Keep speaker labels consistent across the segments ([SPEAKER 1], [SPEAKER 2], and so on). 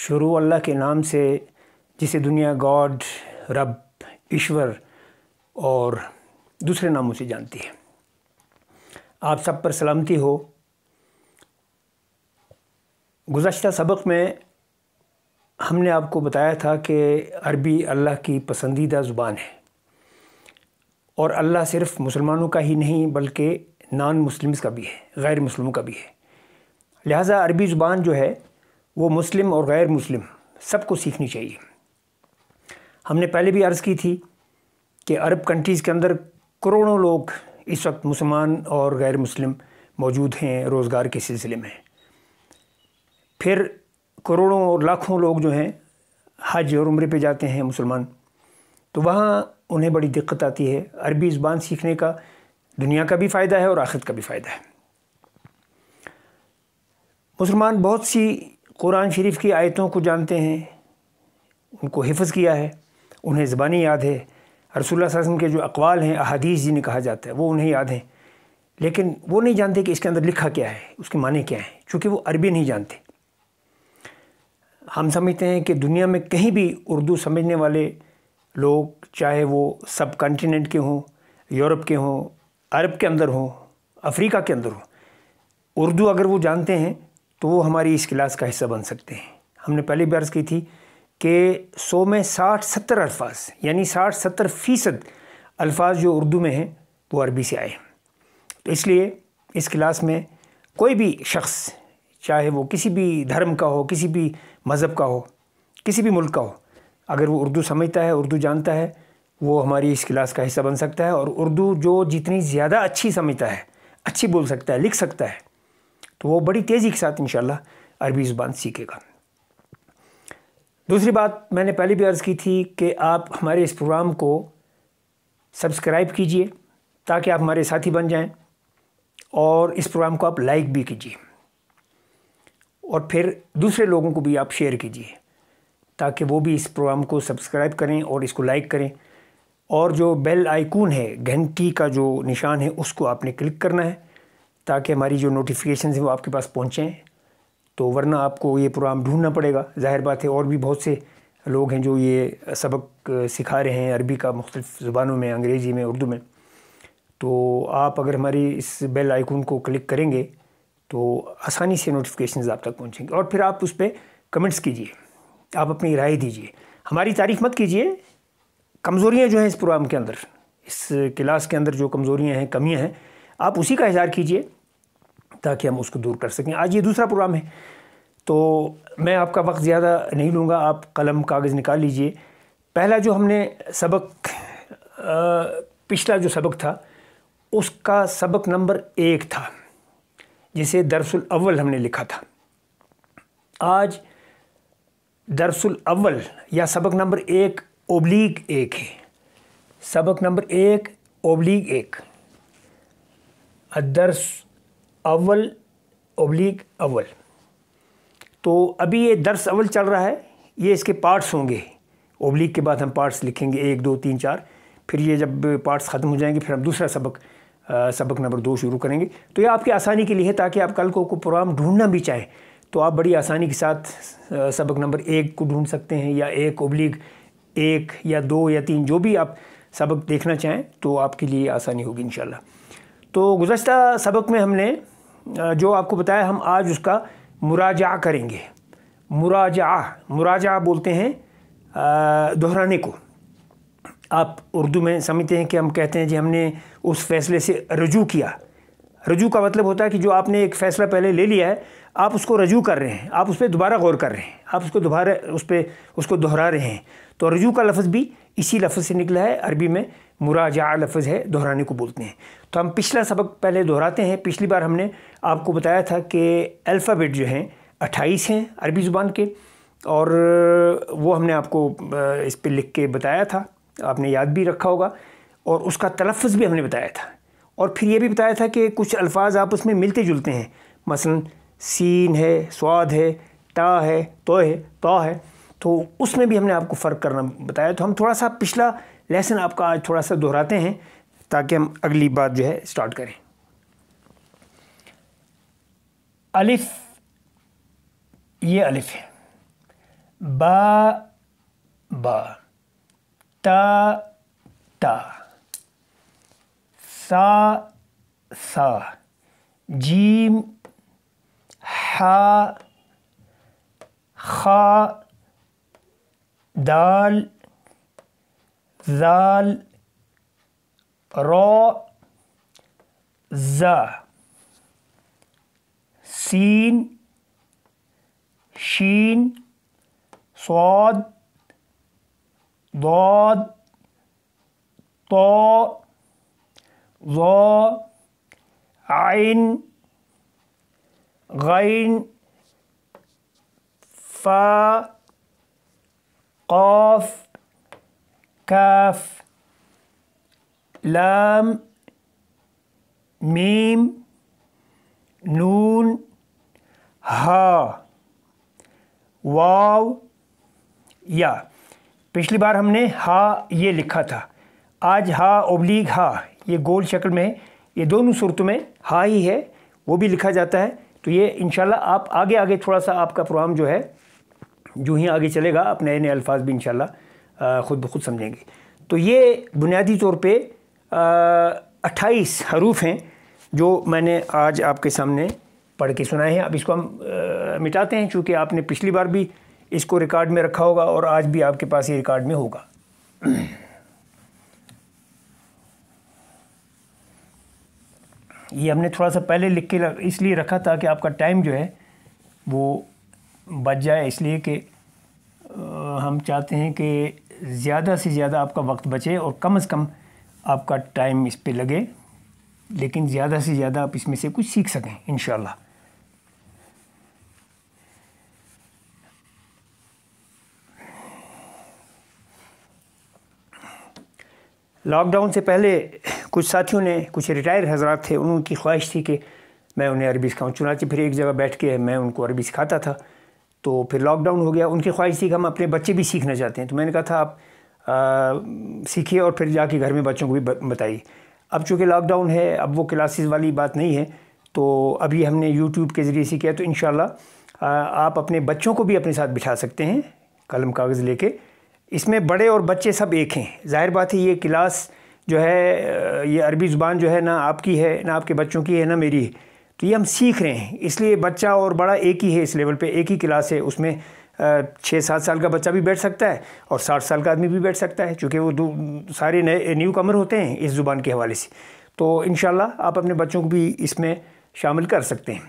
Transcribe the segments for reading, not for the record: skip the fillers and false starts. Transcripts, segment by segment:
[SPEAKER 1] شروع اللہ کے نام سے جسے دنیا گاڈ، رب، ایشور اور دوسرے ناموں سے جانتی ہے۔ آپ سب پر سلامتی ہو۔ گزشتہ سبق میں ہم نے آپ کو بتایا تھا کہ عربی اللہ کی پسندیدہ زبان ہے، اور اللہ صرف مسلمانوں کا ہی نہیں بلکہ نان مسلمز کا بھی ہے، غیر مسلموں کا بھی ہے۔ لہٰذا عربی زبان جو ہے وہ مسلم اور غیر مسلم سب کو سیکھنی چاہیے۔ ہم نے پہلے بھی عرض کی تھی کہ عرب کنٹریز کے اندر کروڑوں لوگ اس وقت مسلمان اور غیر مسلم موجود ہیں روزگار کے سلسلے میں۔ پھر کروڑوں اور لاکھوں لوگ جو ہیں حج اور عمرے پہ جاتے ہیں مسلمان، تو وہاں انہیں بڑی دقت آتی ہے۔ عربی زبان سیکھنے کا دنیا کا بھی فائدہ ہے اور آخرت کا بھی فائدہ ہے۔ مسلمان بہت سی قرآن شریف کی آیتوں کو جانتے ہیں، ان کو حفظ کیا ہے، انہیں زبانی یاد ہے۔ رسول اللہ صلی اللہ علیہ وسلم کے جو اقوال ہیں، احادیث جنہیں کہا جاتا ہے، وہ انہیں یاد ہیں، لیکن وہ نہیں جانتے کہ اس کے اندر لکھا کیا ہے، اس کے معنی کیا ہیں، چونکہ وہ عربی نہیں جانتے۔ ہم سمجھتے ہیں کہ دنیا میں کہیں بھی اردو سمجھنے والے لوگ، چاہے وہ سب کانٹیننٹ کے ہوں، یورپ کے ہوں، عرب کے اندر ہوں، افریقہ کے اندر ہوں، اردو اگر وہ جانتے ہیں تو وہ ہماری اس کلاس کا حصہ بن سکتے ہیں۔ ہم نے پہلے بھی عرض کی تھی کہ 100 میں 60-70 الفاظ، یعنی 60-70% الفاظ جو اردو میں ہیں وہ عربی سے آئے ہیں۔ تو اس لیے اس کلاس میں کوئی بھی شخص، چاہے وہ کسی بھی دھرم کا ہو، کسی بھی مذہب کا ہو، کسی بھی ملک کا ہو، اگر وہ اردو سمجھتا ہے، اردو جانتا ہے، وہ ہماری اس کلاس کا حصہ بن سکتا ہے۔ اور اردو جو جتنی زیادہ اچھی سمجھتا ہے، اچھی بول سکتا ہے، لکھ سکتا ہے، تو وہ بڑی تیزی کے ساتھ انشاءاللہ عربی زبان سیکھے گا۔ دوسری بات میں نے پہلے بھی عرض کی تھی کہ آپ ہمارے اس پروگرام کو سبسکرائب کیجئے تاکہ آپ ہمارے ساتھی بن جائیں، اور اس پروگرام کو آپ لائک بھی کیجئے، اور پھر دوسرے لوگوں کو بھی آپ شیئر کیجئے تاکہ وہ بھی اس پروگرام کو سبسکرائب کریں اور اس کو لائک کریں۔ اور جو بیل آئیکن ہے، گھنٹی کا جو نشان ہے، اس کو آپ نے کلک کرنا ہے تاکہ ہماری جو نوٹیفیکیشنز ہیں وہ آپ کے پاس پہنچیں۔ تو ورنہ آپ کو یہ پروگرام ڈھونڈنا پڑے گا، ظاہر بات ہے۔ اور بھی بہت سے لوگ ہیں جو یہ سبق سکھا رہے ہیں عربی کا، مختلف زبانوں میں، انگریزی میں، اردو میں۔ تو آپ اگر ہماری اس بیل آئیکن کو کلک کریں گے تو آسانی سے نوٹیفیکیشنز آپ تک پہنچیں گے، اور پھر آپ اس پہ کمنٹس کیجئے، آپ اپنی رائے دیجئے۔ ہماری تعریف مت کیجئے، کمزوریاں جو ہیں اس پروگرام کے اندر، اس کلاس کے اندر جو کمزوریاں ہیں، کمیاں ہیں، آپ اسی کا اظہار کیجئے تاکہ ہم اس کو دور کر سکیں۔ آج یہ دوسرا پروگرام ہے، تو میں آپ کا وقت زیادہ نہیں لوں گا، آپ قلم کاغذ نکال لیجئے۔ پہلا جو ہم نے سبق، پچھلا جو سبق تھا، اس کا سبق نمبر 1 تھا، جسے درس الاول ہم نے لکھا تھا۔ آج درس الاول یا سبق نمبر 1/1 ہے، سبق نمبر 1/1، الدرس اول/اول۔ تو ابھی یہ درس اول چل رہا ہے، یہ اس کے پارٹس ہوں گے، اوبلیگ کے بعد ہم پارٹس لکھیں گے 1 2 3 4، پھر یہ جب پارٹس ختم ہو جائیں گے پھر ہم دوسرا سبق نمبر 2 شروع کریں گے۔ تو یہ آپ کی آسانی کے لیے ہے تاکہ آپ کل کو پروگرام ڈھونڈنا بھی چاہیں تو آپ بڑی آسانی کے ساتھ سبق نمبر 1 کو ڈھونڈ سکتے ہیں، یا 1/1 یا 2 یا 3، جو بھی آپ سبق دیکھنا چاہیں تو آپ کے لیے آسانی ہوگی انشاءاللہ۔ تو گزشتہ سبق میں ہم نے جو آپ کو بتایا، ہم آج اس کا مراجعہ کریں گے۔ مراجعہ بولتے ہیں دہرانے کو۔ آپ اردو میں سمجھتے ہیں کہ ہم کہتے ہیں جی ہم نے اس فیصلے سے رجوع کیا۔ رجوع کا مطلب ہوتا ہے کہ جو آپ نے ایک فیصلہ پہلے لے لیا ہے، آپ اس کو رجوع کر رہے ہیں، آپ اس پہ دوبارہ غور کر رہے ہیں، آپ اس کو دہرا رہے ہیں۔ تو رجوع کا لفظ بھی اسی لفظ سے نکلا ہے، عربی میں مراجعہ لفظ ہے، دہرانے کو بولتے ہیں۔ تو ہم پچھلا سبق پہلے دہراتے ہیں۔ پچھلی بار ہم نے آپ کو بتایا تھا کہ الفابیٹ جو ہیں 28 ہیں عربی زبان کے، اور وہ ہم نے آپ کو اس پہ لکھ کے بتایا تھا، آپ نے یاد بھی رکھا ہوگا، اور اس کا تلفظ بھی ہم نے بتایا تھا۔ اور پھر یہ بھی بتایا تھا کہ کچھ الفاظ آپس میں ملتے جلتے ہیں، مثلا سین ہے، سواد ہے، تا ہے، تو ہے، تا ہے، تو اس میں بھی ہم نے آپ کو فرق کرنا بتایا۔ تو ہم تھوڑا سا پچھلا لیسن آپ کا آج تھوڑا سا دہراتے ہیں تاکہ ہم اگلی بات جو ہے سٹارٹ کریں۔ الف، یہ الف ہے، با با، تا تا، سا سا، جیم حا خا، دال ذال، را زا، سین شین، صاد ضاد، طا ظا، عین غین، فا قاف کاف، لام میم نون ہا، واو یا۔ پچھلی بار ہم نے ہا یہ لکھا تھا، آج ہا اوبلیگ ہا یہ گول شکل میں، یہ دونوں صورتوں میں ہا ہی ہے، وہ بھی لکھا جاتا ہے۔ تو یہ انشاءاللہ آپ آگے تھوڑا سا آپ کا پروگرام جو ہے جو ہی آگے چلے گا، آپ نئے نئے الفاظ بھی انشاءاللہ خود بخود سمجھیں گے۔ تو یہ بنیادی طور پہ 28 حروف ہیں جو میں نے آج آپ کے سامنے پڑھ کے سنائے ہیں۔ اب اس کو ہم مٹاتے ہیں، چونکہ آپ نے پچھلی بار بھی اس کو ریکارڈ میں رکھا ہوگا اور آج بھی آپ کے پاس یہ ریکارڈ میں ہوگا۔ یہ ہم نے تھوڑا سا پہلے لکھ کے اس لیے رکھا تاکہ آپ کا ٹائم جو ہے وہ بچ جائے، اس لیے کہ ہم چاہتے ہیں کہ زیادہ سے زیادہ آپ کا وقت بچے اور کم از کم آپ کا ٹائم اس پہ لگے، لیکن زیادہ سے زیادہ آپ اس میں سے کچھ سیکھ سکیں انشاءاللہ۔ لاک ڈاؤن سے پہلے کچھ ساتھیوں نے، کچھ ریٹائر حضرات تھے، ان کی خواہش تھی کہ میں انہیں عربی سکھاؤں، چنانچہ پھر ایک جگہ بیٹھ کے میں ان کو عربی سکھاتا تھا۔ تو پھر لاک ڈاؤن ہو گیا، ان کی خواہش تھی کہ ہم اپنے بچے بھی سیکھنا چاہتے ہیں، تو میں نے کہا تھا آپ سیکھیے اور پھر جا کے گھر میں بچوں کو بھی بتائیے۔ اب چونکہ لاک ڈاؤن ہے، اب وہ کلاسز والی بات نہیں ہے، تو ابھی ہم نے یوٹیوب کے ذریعے سے کیا، تو انشاءاللہ آپ اپنے بچوں کو بھی اپنے ساتھ بٹھا سکتے ہیں قلم کاغذ لے کے۔ اس میں بڑے اور بچے سب ایک ہیں، ظاہر بات ہے یہ کلاس جو ہے، یہ عربی زبان جو ہے نہ آپ کی ہے نہ آپ کے بچوں کی ہے نہ میری ہے، تو یہ ہم سیکھ رہے ہیں، اس لیے بچہ اور بڑا ایک ہی ہے، اس لیول پہ ایک ہی کلاس ہے، اس میں 6-7 سال کا بچہ بھی بیٹھ سکتا ہے اور 60 سال کا آدمی بھی بیٹھ سکتا ہے، چونکہ وہ سارے نئے نیو کمر ہوتے ہیں اس زبان کے حوالے سے۔ تو انشاءاللہ آپ اپنے بچوں کو بھی اس میں شامل کر سکتے ہیں۔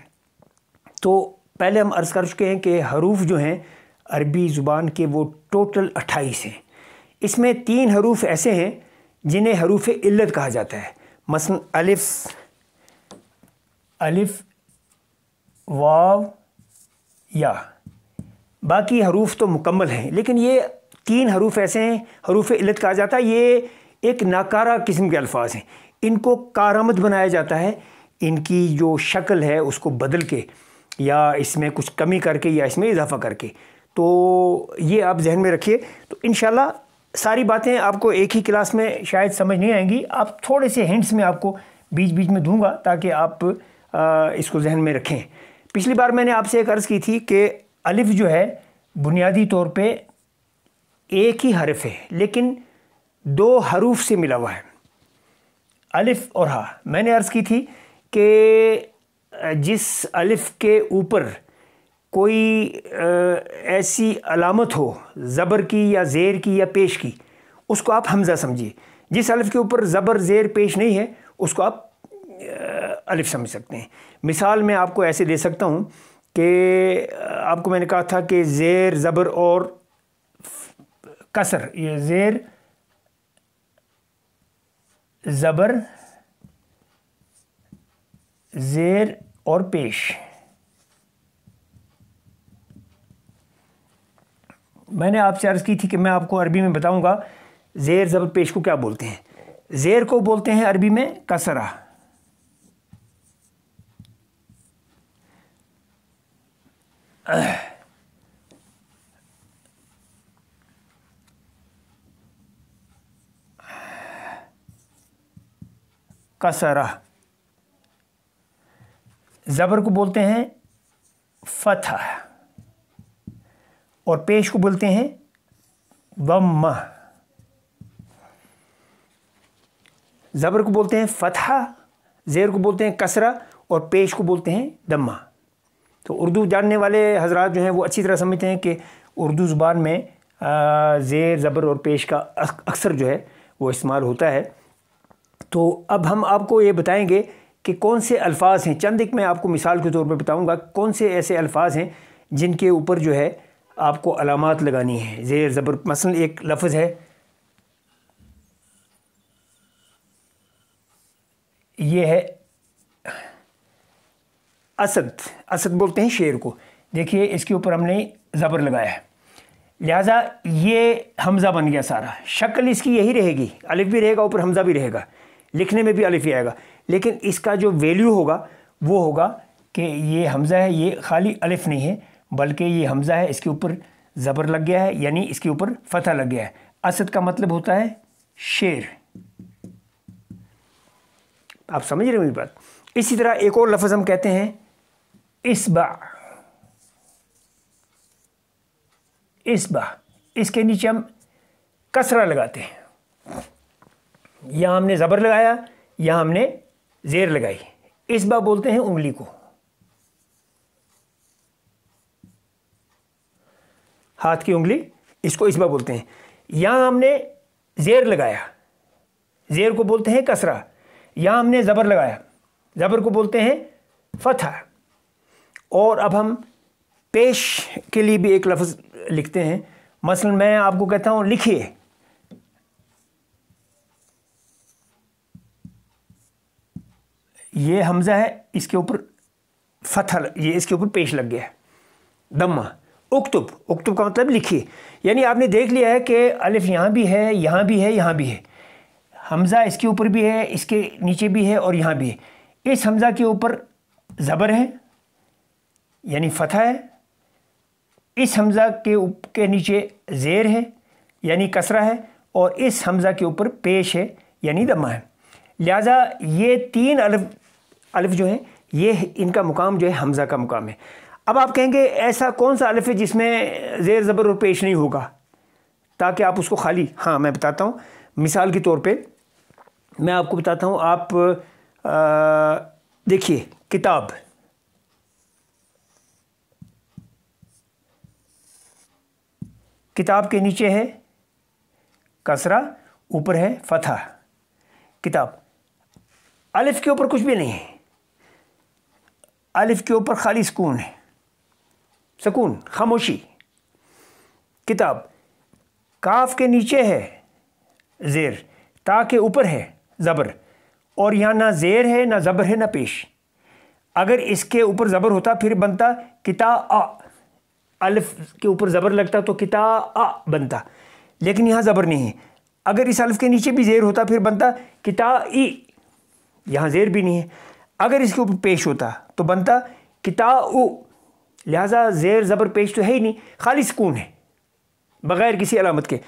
[SPEAKER 1] تو پہلے ہم عرض کر چکے ہیں کہ حروف جو ہیں عربی زبان کے وہ ٹوٹل 28 ہیں۔ اس میں 3 حروف ایسے ہیں جنہیں حروف علت کہا جاتا ہے، مثلا الف واو یا، باقی حروف تو مکمل ہیں، لیکن یہ 3 حروف ایسے ہیں حروف علت کہا جاتا ہے۔ یہ ایک ناکارہ قسم کے الفاظ ہیں، ان کو کارآمد بنایا جاتا ہے، ان کی جو شکل ہے اس کو بدل کے یا اس میں کچھ کمی کر کے یا اس میں اضافہ کر کے، تو یہ آپ ذہن میں رکھیے۔ تو انشاءاللہ ساری باتیں آپ کو ایک ہی کلاس میں شاید سمجھ نہیں آئیں گی، آپ تھوڑے سے ہنٹس میں آپ کو بیچ بیچ میں دوں گا تاکہ آپ اس کو ذہن میں رکھیں۔ پچھلی بار میں نے آپ سے ایک عرض کی تھی کہ الف جو ہے بنیادی طور پہ ایک ہی حرف ہے لیکن 2 حروف سے ملا ہوا ہے، الف اور ہا۔ میں نے عرض کی تھی کہ جس الف کے اوپر کوئی ایسی علامت ہو زبر کی یا زیر کی یا پیش کی، اس کو آپ حمزہ سمجھیے۔ جس الف کے اوپر زبر زیر پیش نہیں ہے اس کو آپ الف سمجھ سکتے ہیں۔ مثال میں آپ کو ایسے دے سکتا ہوں کہ آپ کو میں نے کہا تھا کہ زیر زبر اور کسر، یہ زیر زبر زیر اور پیش، میں نے آپ سے عرض کی تھی کہ میں آپ کو عربی میں بتاؤں گا زیر زبر پیش کو کیا بولتے ہیں۔ زیر کو بولتے ہیں عربی میں کسرہ، کسرہ۔ زبر کو بولتے ہیں فتح، اور پیش کو بولتے ہیں ضمہ. زبر کو بولتے ہیں فتحہ, زیر کو بولتے ہیں کسرہ, اور پیش کو بولتے ہیں دمہ. تو اردو جاننے والے حضرات جو ہیں وہ اچھی طرح سمجھتے ہیں کہ اردو زبان میں زیر, زبر اور پیش کا اکثر جو ہے وہ استعمال ہوتا ہے. تو اب ہم آپ کو یہ بتائیں گے کہ کون سے الفاظ ہیں. چند ایک میں آپ کو مثال کے طور پہ بتاؤں گا کون سے ایسے الفاظ ہیں جن کے اوپر جو ہے آپ کو علامات لگانی ہیں زیر زبر. مثلا ایک لفظ ہے, یہ ہے اسد. اسد بولتے ہیں شیر کو. دیکھیے اس کے اوپر ہم نے زبر لگایا ہے, لہٰذا یہ حمزہ بن گیا سارا. شکل اس کی یہی رہے گی, الف بھی رہے گا, اوپر حمزہ بھی رہے گا, لکھنے میں بھی الف ہی آئے گا. لیکن اس کا جو ویلیو ہوگا وہ ہوگا کہ یہ حمزہ ہے, یہ خالی الف نہیں ہے بلکہ یہ حمزہ ہے, اس کے اوپر زبر لگ گیا ہے, یعنی اس کے اوپر فتح لگ گیا ہے. اسد کا مطلب ہوتا ہے شیر. آپ سمجھ رہے ہیں میری بات. اسی طرح ایک اور لفظ ہم کہتے ہیں اصبع. اصبع, اس کے نیچے ہم کسرہ لگاتے ہیں. یہاں ہم نے زبر لگایا, یہاں ہم نے زیر لگائی. اصبع بولتے ہیں انگلی کو, ہاتھ کی انگلی, اس کو اصبع بولتے ہیں. یہاں ہم نے زیر لگایا, زیر کو بولتے ہیں کسرہ. یہاں ہم نے زبر لگایا, زبر کو بولتے ہیں فتح. اور اب ہم پیش کے لیے بھی ایک لفظ لکھتے ہیں. مثلا میں آپ کو کہتا ہوں لکھیے, یہ حمزہ ہے, اس کے اوپر فتح, یہ اس کے اوپر پیش لگ گیا ہے دمہ. اکتب, اکتب کا مطلب لکھیے. یعنی آپ نے دیکھ لیا ہے کہ الف یہاں بھی ہے, یہاں بھی ہے, یہاں بھی ہے. حمزہ اس کے اوپر بھی ہے, اس کے نیچے بھی ہے, اور یہاں بھی ہے. اس حمزہ کے اوپر زبر ہے یعنی فتح ہے. اس حمزہ کے نیچے زیر ہے یعنی کسرہ ہے, اور اس حمزہ کے اوپر پیش ہے یعنی دمہ ہے. لہٰذا یہ تین الف جو ہیں یہ ان کا مقام جو ہے حمزہ کا مقام ہے. اب آپ کہیں گے ایسا کون سا الف ہے جس میں زیر زبر اور پیش نہیں ہوگا تاکہ آپ اس کو خالی. ہاں میں بتاتا ہوں. مثال کے طور پہ میں آپ کو بتاتا ہوں. آپ دیکھیے کتاب, کتاب کے نیچے ہے کسرہ, اوپر ہے فتح. کتاب, الف کے اوپر کچھ بھی نہیں ہے, الف کے اوپر خالی سکون ہے, سکون, خاموشی. کتاب, کاف کے نیچے ہے زیر, تا کے اوپر ہے زبر, اور یہاں نہ زیر ہے نہ زبر ہے نہ پیش. اگر اس کے اوپر زبر ہوتا پھر بنتا کتا آ, الف کے اوپر زبر لگتا تو کتا آ بنتا, لیکن یہاں زبر نہیں ہے. اگر اس الف کے نیچے بھی زیر ہوتا پھر بنتا کتا ای, یہاں زیر بھی نہیں ہے. اگر اس کے اوپر پیش ہوتا تو بنتا کتا او. لہٰذا زیر زبر پیش تو ہے ہی نہیں, خالی سکون ہے بغیر کسی علامت کے.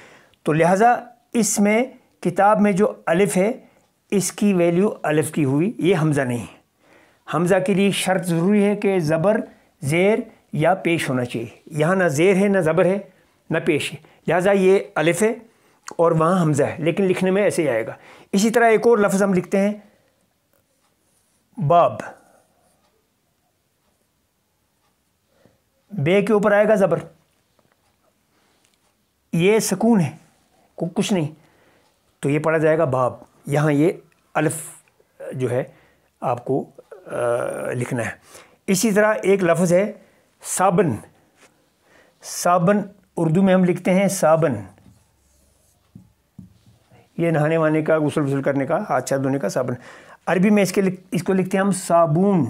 [SPEAKER 1] تو لہٰذا اس میں کتاب میں جو الف ہے اس کی ویلیو الف کی ہوئی, یہ حمزہ نہیں ہے. حمزہ کے لیے شرط ضروری ہے کہ زبر, زیر یا پیش ہونا چاہیے. یہاں نہ زیر ہے نہ زبر ہے نہ پیش ہے, لہٰذا یہ الف ہے اور وہاں حمزہ ہے, لیکن لکھنے میں ایسے ہی آئے گا. اسی طرح ایک اور لفظ ہم لکھتے ہیں باب. بے کے اوپر آئے گا زبر, یہ سکون ہے, کچھ نہیں, تو یہ پڑھا جائے گا باب. یہاں یہ الف جو ہے آپ کو لکھنا ہے. اسی طرح ایک لفظ ہے صابن. صابن اردو میں ہم لکھتے ہیں صابن, یہ نہانے وانے کا, غسل وسل کرنے کا, ہاتھ دھونے کا صابن. عربی میں اس کو لکھتے ہیں ہم صابون.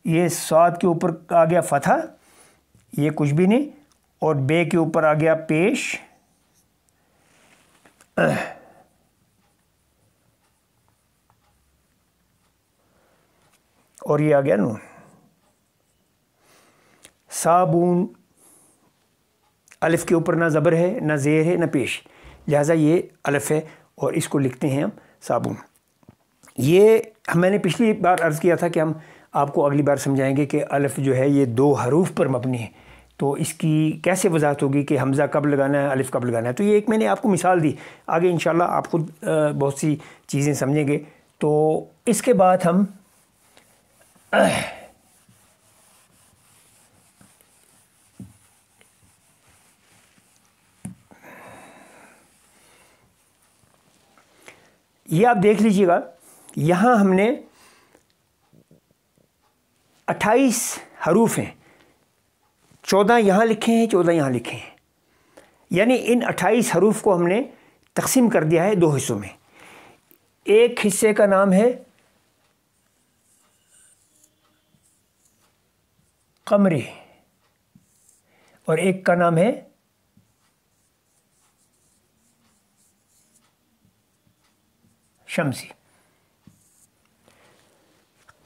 [SPEAKER 1] یہ صاد کے اوپر آ گیا فتح, یہ کچھ بھی نہیں, اور بے کے اوپر آ گیا پیش, اور یہ آ گیا نون. صابون, الف کے اوپر نہ زبر ہے نہ زیر ہے نہ پیش, لہٰذا یہ الف ہے اور اس کو لکھتے ہیں ہم صابون. یہ میں نے پچھلی بار عرض کیا تھا کہ ہم آپ کو اگلی بار سمجھائیں گے کہ الف جو ہے یہ 2 حروف پر مبنی ہے، تو اس کی کیسے وضاحت ہوگی کہ حمزہ کب لگانا ہے، الف کب لگانا ہے. تو یہ ایک میں نے آپ کو مثال دی. آگے انشاءاللہ آپ خود بہت سی چیزیں سمجھیں گے. تو اس کے بعد ہم یہ آپ دیکھ لیجئے گا، یہاں ہم نے 28 حروف ہیں، 14 یہاں لکھے ہیں، 14 یہاں لکھے ہیں. یعنی ان 28 حروف کو ہم نے تقسیم کر دیا ہے 2 حصوں میں. ایک حصے کا نام ہے قمری اور ایک کا نام ہے شمسی.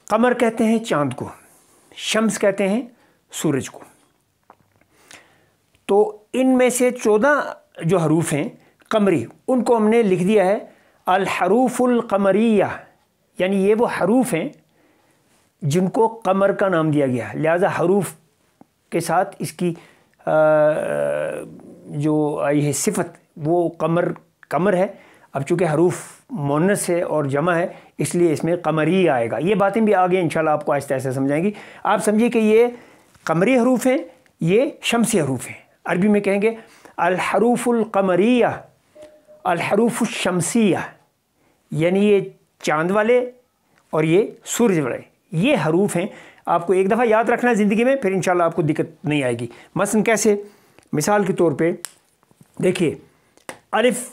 [SPEAKER 1] قمر کہتے ہیں چاند کو، شمس کہتے ہیں سورج کو. تو ان میں سے 14 جو حروف ہیں قمری، ان کو ہم نے لکھ دیا ہے الحروف القمریہ. یعنی یہ وہ حروف ہیں جن کو قمر کا نام دیا گیا، لہذا حروف کے ساتھ اس کی جو آئی ہے صفت وہ قمر ہے. اب چونکہ حروف مؤنث ہے اور جمع ہے اس لیے اس میں قمری آئے گا. یہ باتیں بھی آگے انشاءاللہ آپ کو آہستہ آہستہ سمجھائیں گی. آپ سمجھیے کہ یہ قمری حروف ہیں، یہ شمسی حروف ہیں. عربی میں کہیں گے الحروف القمریہ، الحروف الشمسیہ، یعنی یہ چاند والے اور یہ سورج والے یہ حروف ہیں. آپ کو ایک دفعہ یاد رکھنا ہے زندگی میں، پھر انشاءاللہ آپ کو دقت نہیں آئے گی. مثلا کیسے؟ مثال کے طور پہ دیکھیے، الف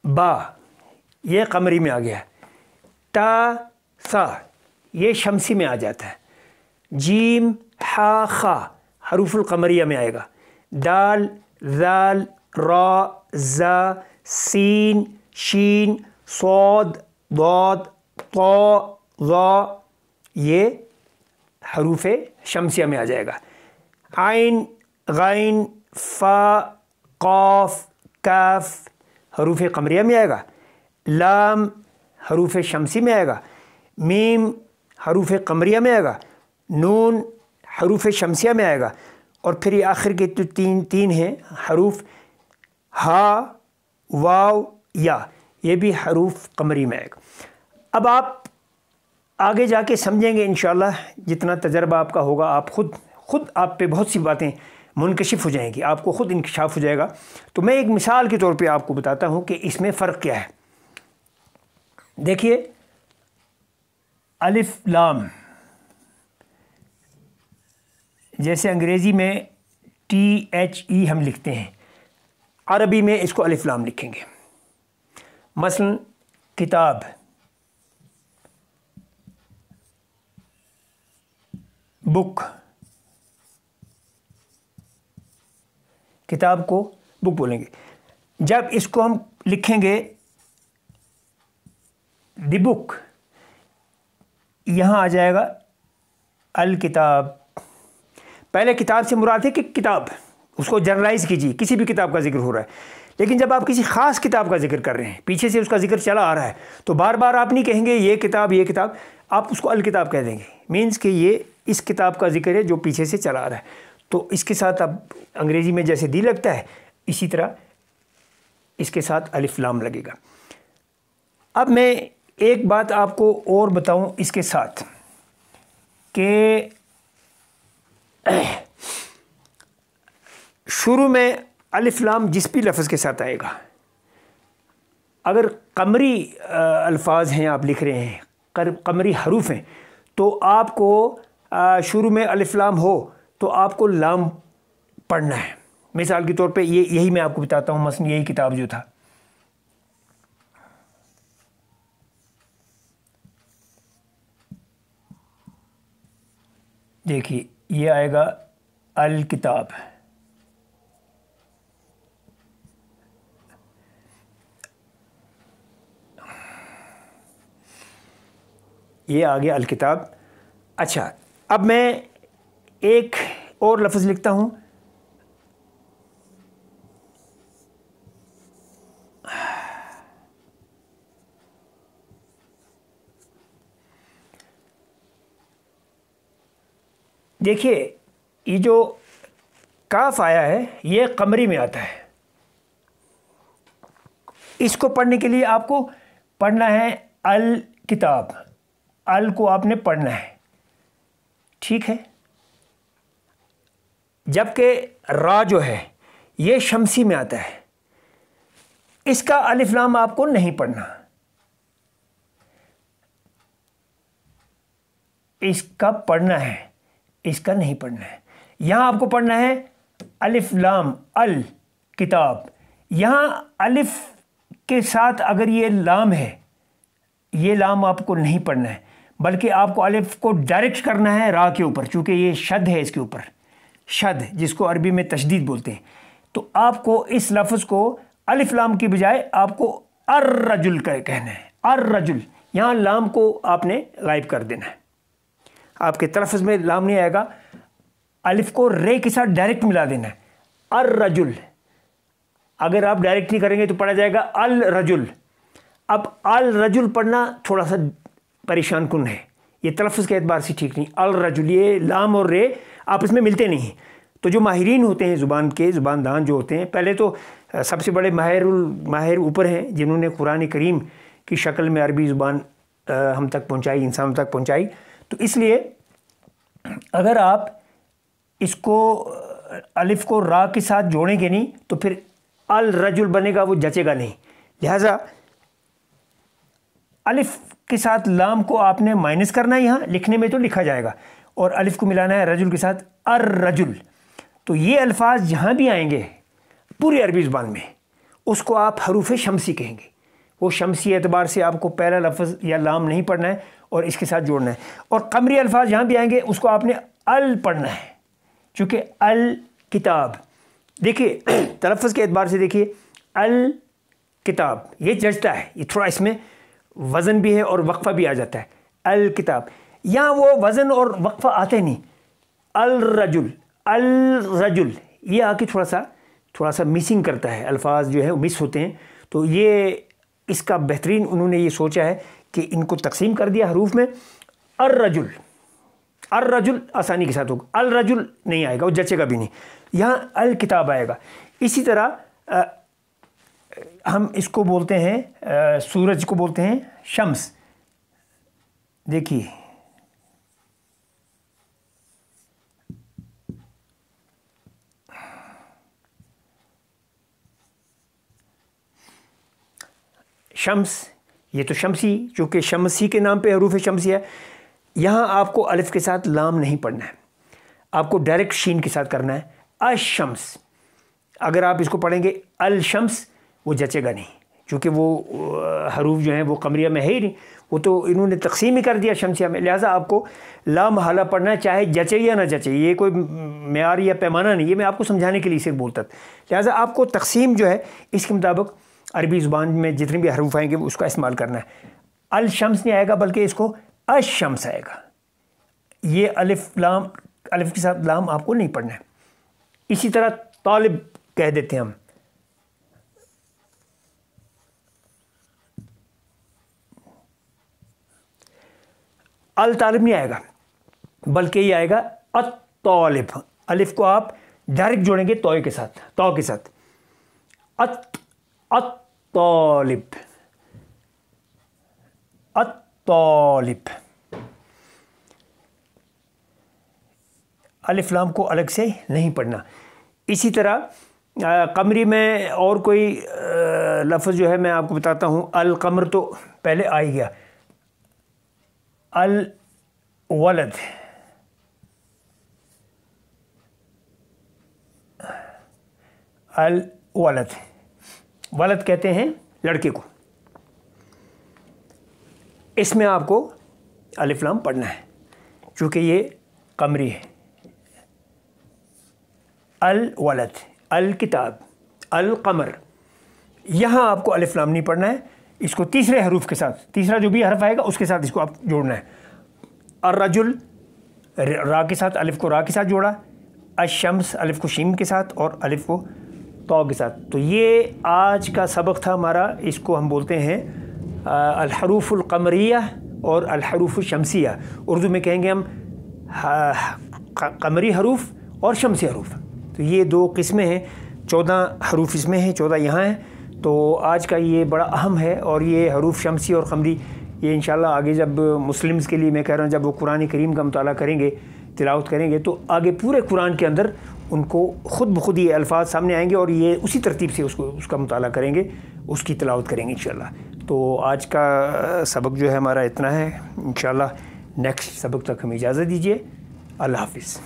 [SPEAKER 1] با یہ قمری میں آ گیا، تا سا یہ شمسی میں آ جاتا ہے، جیم ہا خا حروف القمریہ میں آئے گا، دال ذال را زا سین شین صاد ضاد طا ظا یہ حروف شمسیہ میں آ جائے گا. عین غین فا قاف کاف حروف قمریہ میں آئے گا، لام حروف شمسی میں آئے گا، میم حروف قمریہ میں آئے گا، نون حروف شمسیہ میں آئے گا، اور پھر یہ آخر کے جو تین ہیں حروف ہا واو یا یہ بھی حروف قمری میں آئے گا. اب آپ آگے جا کے سمجھیں گے انشاءاللہ، جتنا تجربہ آپ کا ہوگا آپ خود آپ پہ بہت سی باتیں منکشف ہو جائیں گی، آپ کو خود انکشاف ہو جائے گا. تو میں ایک مثال کے طور پہ آپ کو بتاتا ہوں کہ اس میں فرق کیا ہے. دیکھیے الف لام، جیسے انگریزی میں THE ہم لکھتے ہیں، عربی میں اس کو الف لام لکھیں گے. مثلا کتاب، بک، کتاب کو بک بولیں گے. جب اس کو ہم لکھیں گے دی بک، یہاں آ جائے گا الکتاب. پہلے کتاب سے مراد ہے کہ کتاب، اس کو جنرلائز کیجیے، کسی بھی کتاب کا ذکر ہو رہا ہے. لیکن جب آپ کسی خاص کتاب کا ذکر کر رہے ہیں، پیچھے سے اس کا ذکر چلا آ رہا ہے، تو بار بار آپ نہیں کہیں گے یہ کتاب یہ کتاب، آپ اس کو الکتاب کہہ دیں گے. مینس کہ یہ اس کتاب کا ذکر ہے جو پیچھے سے چلا آ رہا ہے. تو اس کے ساتھ اب انگریزی میں جیسے دی لگتا ہے اسی طرح اس کے ساتھ الف لام لگے گا. اب میں ایک بات آپ کو اور بتاؤں اس کے ساتھ کہ شروع میں الف لام جس بھی لفظ کے ساتھ آئے گا، اگر قمری الفاظ ہیں آپ لکھ رہے ہیں، قمری حروف ہیں، تو آپ کو شروع میں الف لام ہو تو آپ کو لام پڑھنا ہے. مثال کے طور پہ یہی میں آپ کو بتاتا ہوں. مثلا یہی کتاب جو تھا، دیکھیے یہ آئے گا الکتاب، یہ آ گیا الکتاب. اچھا اب میں ایک اور لفظ لکھتا ہوں، دیکھیے یہ جو کاف آیا ہے یہ قمری میں آتا ہے. اس کو پڑھنے کے لیے آپ کو پڑھنا ہے الکتاب. ال کو آپ نے پڑھنا ہے, ٹھیک ہے. جبکہ را جو ہے یہ شمسی میں آتا ہے, اس کا الف لام آپ کو نہیں پڑھنا. اس کا پڑھنا ہے, اس کا نہیں پڑھنا ہے. یہاں آپ کو پڑھنا ہے الف لام ال کتاب. یہاں الف کے ساتھ اگر یہ لام ہے, یہ لام آپ کو نہیں پڑھنا ہے, بلکہ آپ کو الف کو ڈائریکٹ کرنا ہے را کے اوپر, چونکہ یہ شد ہے اس کے اوپر, شد جس کو عربی میں تشدید بولتے ہیں. تو آپ کو اس لفظ کو الف لام کی بجائے آپ کو الرجل کہنا ہے. الرجل, یہاں لام کو آپ نے غائب کر دینا ہے. آپ کے تلفظ میں لام نہیں آئے گا, الف کو رے کے ساتھ ڈائریکٹ ملا دینا ہے. الرجل, اگر آپ ڈائریکٹ نہیں کریں گے تو پڑھا جائے گا الرجل. اب الرجل پڑھنا تھوڑا سا پریشان کن ہے, یہ تلفظ کے اعتبار سے ٹھیک نہیں. الرجل, یہ لام اور رے آپس میں ملتے نہیں ہیں. تو جو ماہرین ہوتے ہیں زبان کے, زبان دان جو ہوتے ہیں, پہلے تو سب سے بڑے ماہر اوپر ہیں جنہوں نے قرآن کریم کی شکل میں عربی زبان ہم تک پہنچائی, انسانوں تک پہنچائی. تو اس لیے اگر آپ اس کو الف کو را کے ساتھ جوڑیں گے نہیں تو پھر الرجل بنے گا, وہ جچے گا نہیں. لہذا الف کے ساتھ لام کو آپ نے مائنس کرنا ہے, یہاں لکھنے میں تو لکھا جائے گا, اور الف کو ملانا ہے رجل کے ساتھ الرجل. تو یہ الفاظ جہاں بھی آئیں گے پوری عربی زبان میں اس کو آپ حروف شمسی کہیں گے. وہ شمسی اعتبار سے آپ کو پہلا لفظ یا لام نہیں پڑھنا ہے اور اس کے ساتھ جوڑنا ہے. اور قمری الفاظ جہاں بھی آئیں گے اس کو آپ نے ال پڑھنا ہے, چونکہ الکتاب. دیکھیے تلفظ کے اعتبار سے دیکھیے الکتاب یہ جچتا ہے, یہ تھوڑا اس میں وزن بھی ہے اور وقفہ بھی آ جاتا ہے. الکتاب, یہاں وہ وزن اور وقفہ آتے نہیں. الرجل, الرجل یہ آ کے تھوڑا سا مسنگ کرتا ہے, الفاظ جو ہے وہ مس ہوتے ہیں. تو یہ اس کا بہترین انہوں نے یہ سوچا ہے کہ ان کو تقسیم کر دیا حروف میں. الرجل, الرجل آسانی کے ساتھ ہوگا, الرجل نہیں آئے گا, وہ جچے گا بھی نہیں. یہاں الکتاب آئے گا. اسی طرح ہم اس کو بولتے ہیں, سورج کو بولتے ہیں شمس. دیکھیے شمس, یہ تو شمسی, چونکہ شمسی کے نام پہ حروف شمسی ہے. یہاں آپ کو الف کے ساتھ لام نہیں پڑھنا ہے, آپ کو ڈائریکٹ شین کے ساتھ کرنا ہے الشمس. اگر آپ اس کو پڑھیں گے الشمس وہ جچے گا نہیں, چونکہ وہ حروف جو ہیں وہ قمریہ میں ہے ہی نہیں, وہ تو انہوں نے تقسیم ہی کر دیا شمسیہ میں. لہٰذا آپ کو لا محالہ پڑھنا ہے, چاہے جچے یا نہ جچے. یہ کوئی معیار یا پیمانہ نہیں, یہ میں آپ کو سمجھانے کے لیے صرف بولتا تھا. لہٰذا آپ کو تقسیم جو ہے اس کے مطابق عربی زبان میں جتنے بھی حروف آئیں گے اس کا استعمال کرنا ہے. الشمس نہیں آئے گا بلکہ اس کو الشمس آئے گا. یہ الف کے ساتھ لام آپ کو نہیں پڑھنا ہے. اسی طرح طالب کہہ دیتے ہیں ہم, الطالب نہیں آئے گا بلکہ یہ آئے گا الطالب. الف کو آپ ڈائریکٹ جوڑیں گے تو کے ساتھ, تو کے ساتھ الطالب, الطالب. الف لام کو الگ سے نہیں پڑھنا. اسی طرح قمری میں اور کوئی لفظ جو ہے میں آپ کو بتاتا ہوں. القمر تو پہلے آ ہی گیا. الولد, الولد, ولد کہتے ہیں لڑکے کو. اس میں آپ کو الف لام پڑھنا ہے چونکہ یہ قمری ہے. الولد, الکتاب, القمر. یہاں آپ کو الف لام نہیں پڑھنا ہے, اس کو تیسرے حروف کے ساتھ, تیسرا جو بھی حرف آئے گا اس کے ساتھ اس کو آپ جوڑنا ہے. الرجل, را کے ساتھ الف کو را کے ساتھ جوڑا. الشمس, الف کو شیم کے ساتھ اور الف کو تو کے ساتھ. تو یہ آج کا سبق تھا ہمارا. اس کو ہم بولتے ہیں الحروف القمریہ اور الحروف الشمسیہ. اردو میں کہیں گے ہم قمری حروف اور شمسی حروف. تو یہ 2 قسمیں ہیں. 14 حروف اس میں ہیں، 14 یہاں ہیں. تو آج کا یہ بڑا اہم ہے. اور یہ حروف شمسی اور قمری یہ انشاءاللہ آگے جب مسلمز کے لیے میں کہہ رہا ہوں جب وہ قرآن کریم کا مطالعہ کریں گے، تلاوت کریں گے، تو آگے پورے قرآن کے اندر ان کو خود بخود یہ الفاظ سامنے آئیں گے اور یہ اسی ترتیب سے اس کا مطالعہ کریں گے، اس کی تلاوت کریں گے انشاءاللہ. تو آج کا سبق جو ہے ہمارا اتنا ہے. انشاءاللہ نیکسٹ سبق تک ہمیں اجازت دیجیے. اللہ حافظ.